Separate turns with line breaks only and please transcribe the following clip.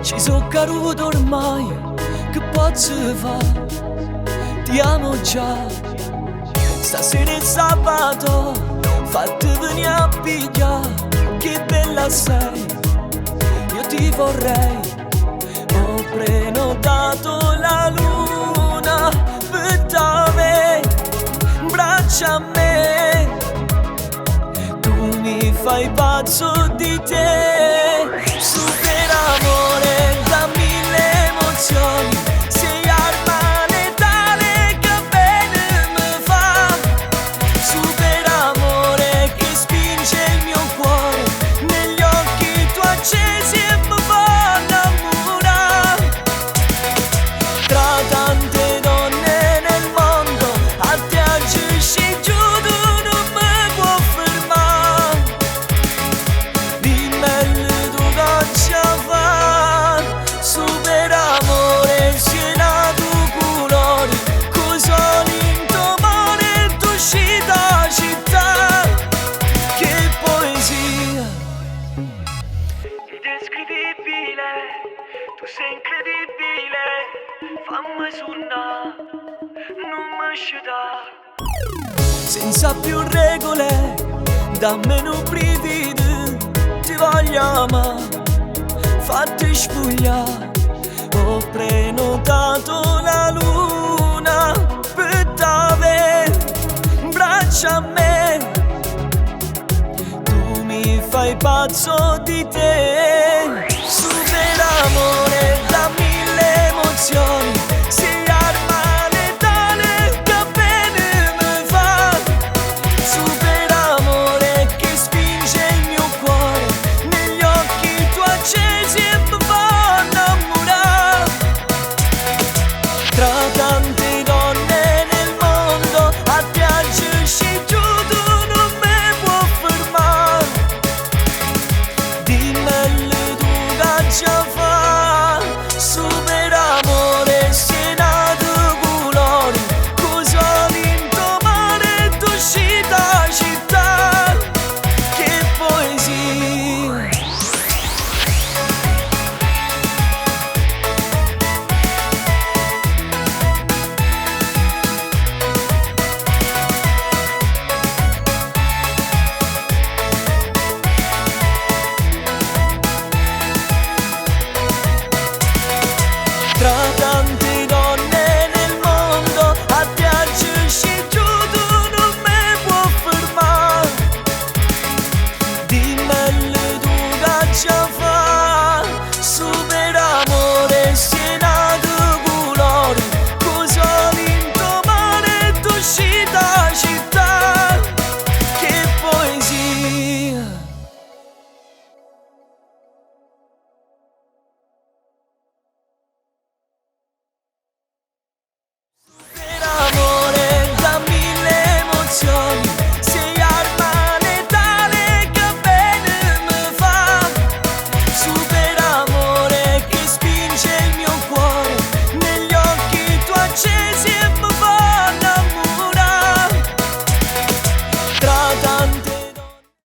Ci so caduto ormai, che posso fare? Ti amo già. Stasera è sabato, fatti venire a pigliare. Che bella sei, io ti vorrei. Ho prenotato la luna per te, braccia a me. Tu mi fai pazzo di te. Super amore da mille emozioni, sei arma letale che bene mi fa. Super amore che spinge il mio cuore, negli occhi tu accesi e mi fa innamorare. Tra tante donne nel mondo, a te agisci giù, tu non mi può fermare. Dimmi tu cosa fa. Super amore, scena tu colori, cosa l'indomore tu usci da città. Che poesia indescrivibile, tu sei incredibile, fammi suonare, non mi scedà. Senza più regole, dammi un brivido, ti voglio amare, fatti spugliare. Ho prenotato la luna per te, braccia a me. Tu mi fai pazzo di te. Super amore